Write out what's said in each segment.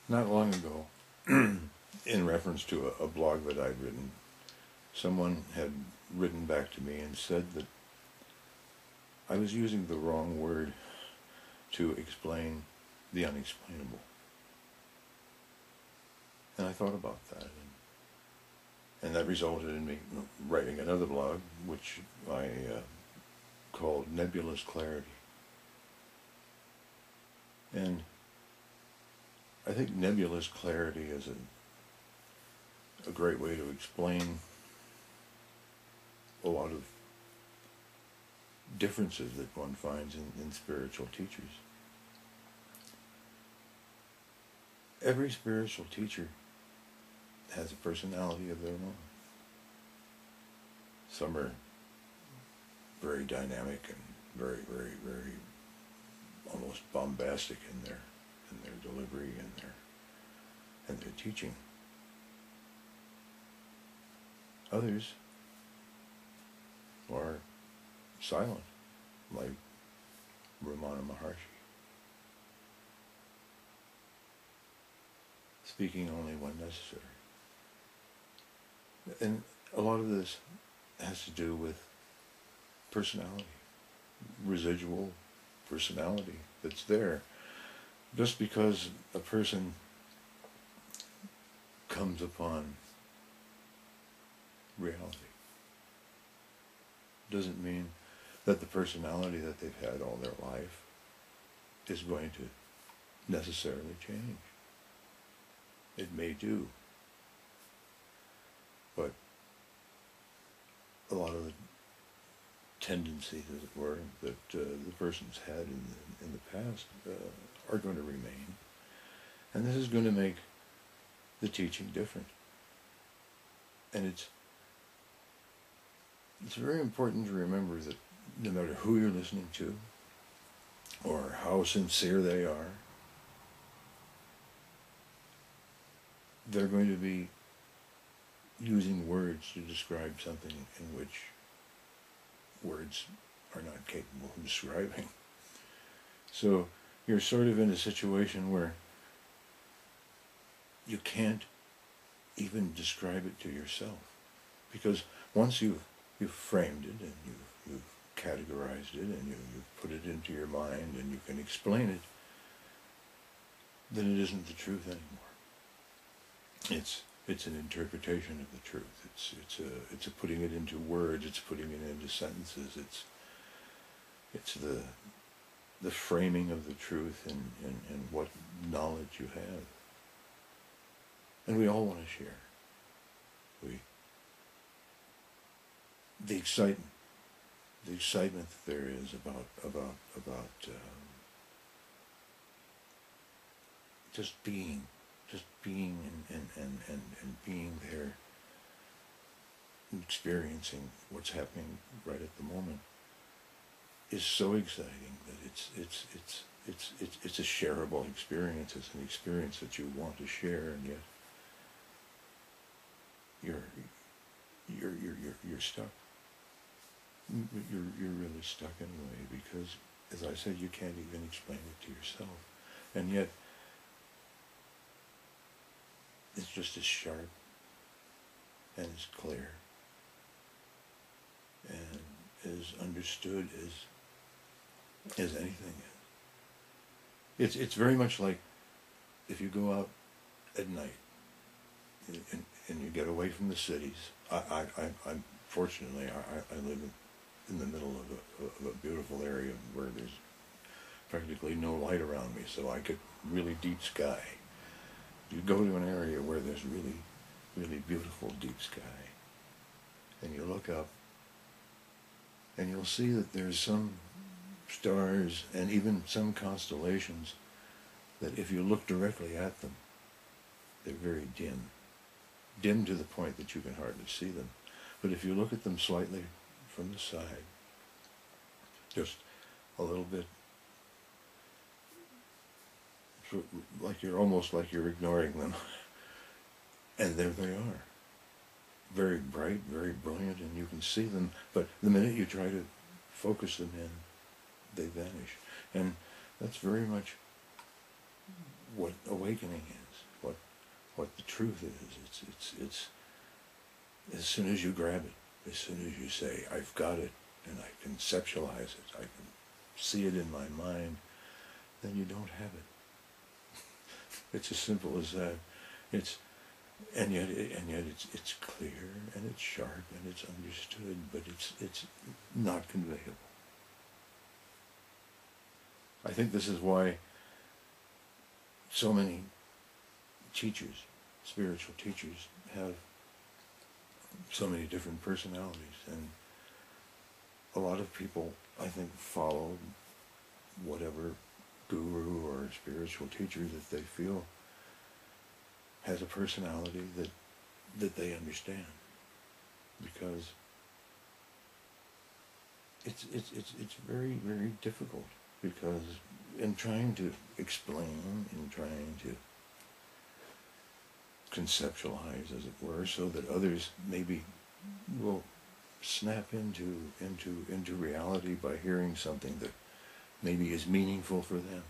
Not long ago, in reference to a blog that I'd written, someone had written back to me and said that I was using the wrong word to explain the unexplainable. And I thought about that, and that resulted in me writing another blog, which I called Nebulous Clarity. And I think nebulous clarity is a great way to explain a lot of differences that one finds in spiritual teachers. Every spiritual teacher has a personality of their own. Some are very dynamic and very, very, very almost bombastic in their delivery and their teaching. Others are silent, like Ramana Maharshi, speaking only when necessary. And a lot of this has to do with personality, residual personality that's there. Just because a person comes upon reality doesn't mean that the personality that they've had all their life is going to necessarily change. It may do, but a lot of the tendencies, as it were, that the person's had in the past are going to remain. And this is going to make the teaching different. And it's very important to remember that no matter who you're listening to, or how sincere they are, they're going to be using words to describe something in which words are not capable of describing. So you're sort of in a situation where you can't even describe it to yourself, because once you've framed it and you've categorized it and you've put it into your mind and you can explain it, then it isn't the truth anymore. It's an interpretation of the truth. It's a putting it into words. It's putting it into sentences. It's the framing of the truth and what knowledge you have. And we all want to share. The excitement that there is about just being and being there, and experiencing what's happening right at the moment is so exciting that it's a shareable experience. It's an experience that you want to share, and yet you're stuck. You're really stuck anyway, because, as I said, you can't even explain it to yourself, and yet it's just as sharp and as clear and as understood as anything is. It's very much like if you go out at night and you get away from the cities. I'm fortunately I live in the middle of a beautiful area where there's practically no light around me, so I get really deep sky. You go to an area where there's really, really beautiful deep sky, and you look up, and you'll see that there's some stars and even some constellations that if you look directly at them, they're very dim. Dim to the point that you can hardly see them. But if you look at them slightly from the side, just a little bit, almost like you're ignoring them, and there they are, very bright, very brilliant, and you can see them, but the minute you try to focus them in, they vanish. And that's very much what awakening is. what the truth is. It's as soon as you grab it, as soon as you say, I've got it, and I conceptualize it, I can see it in my mind, then you don't have it. It's as simple as that. And yet it's clear, and it's sharp, and it's understood, but it's not conveyable. I think this is why so many teachers, spiritual teachers, have so many different personalities, and a lot of people, I think, follow whatever guru or spiritual teacher that they feel has a personality that they understand, because it's very, very difficult, because in trying to explain, in trying to conceptualize, as it were, so that others maybe will snap into reality by hearing something that maybe is meaningful for them.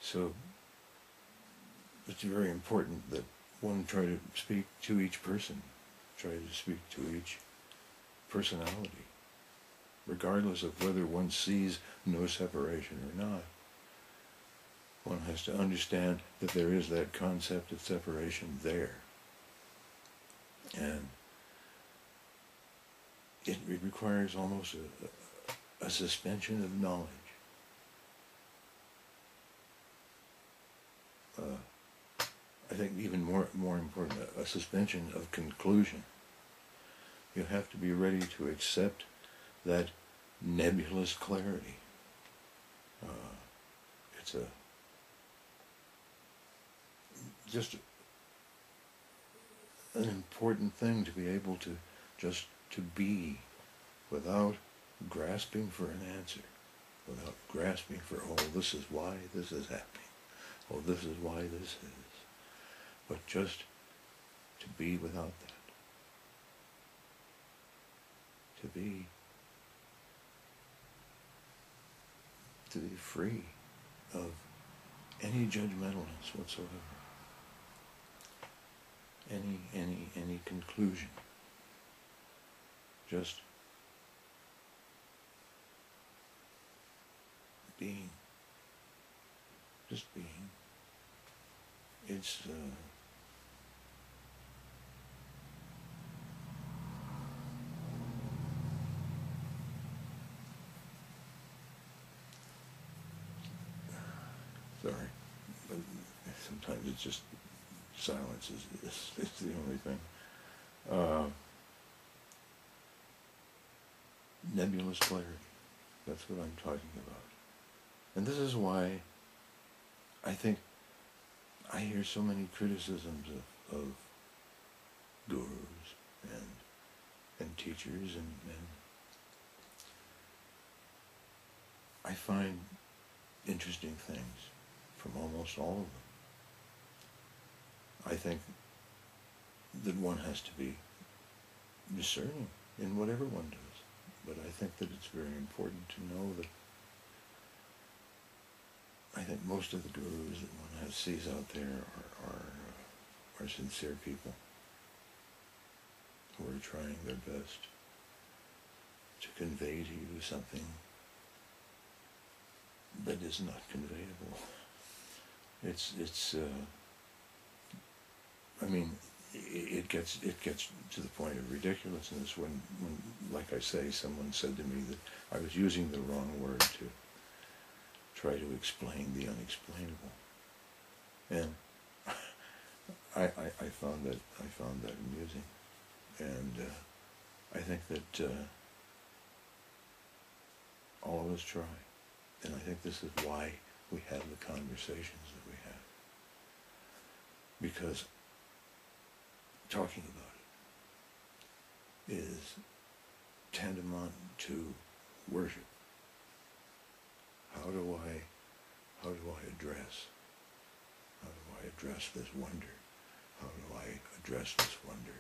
So it's very important that one try to speak to each person, try to speak to each personality, regardless of whether one sees no separation or not. One has to understand that there is that concept of separation there. And it requires almost a suspension of knowledge. I think even more important, a suspension of conclusion. You have to be ready to accept that nebulous clarity. It's just an important thing to be able to just to be, without grasping for an answer, without grasping for, oh, this is why this is happening, oh, this is why this is, but just to be without that. To be free of any judgmentalness whatsoever, any conclusion. Just being. Just being. It's sorry, but sometimes it's just silence is the only thing. Nebulous clarity. That's what I'm talking about. And this is why I think I hear so many criticisms of gurus and teachers, and I find interesting things from almost all of them. I think that one has to be discerning in whatever one does. But I think that it's very important to know that I think most of the gurus that one sees out there are sincere people who are trying their best to convey to you something that is not conveyable. I mean, it gets to the point of ridiculousness when, like I say, someone said to me that I was using the wrong word to try to explain the unexplainable, and I found that amusing, and I think that all of us try, and I think this is why we have the conversations that we have, because talking about it is tantamount to worship. How do I address this wonder? How do I address this wonder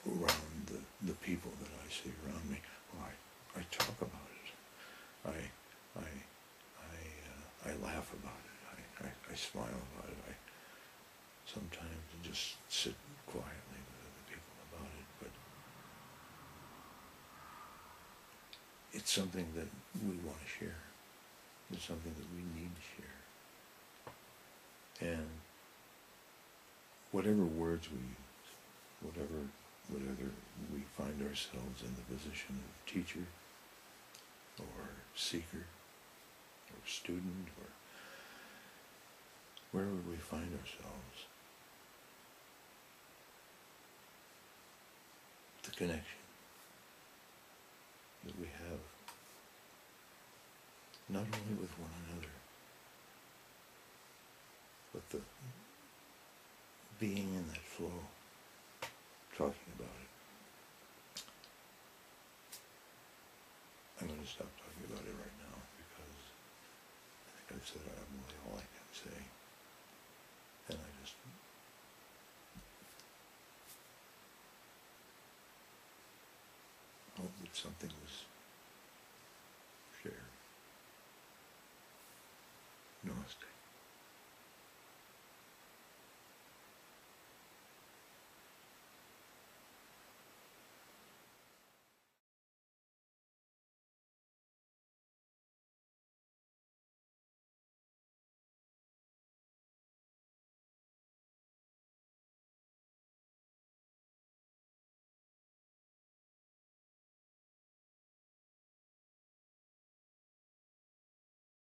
around the people that I see around me? Well, I talk about it. I laugh about it. I smile about it. it's something that we want to share. It's something that we need to share. And whatever words we use, whether we find ourselves in the position of teacher or seeker or student or wherever we find ourselves, the connection that we have not only with one another, but the being in that flow, talking about it. I'm going to stop talking about it right now because I think I've said really all I can say. And I just hope that something was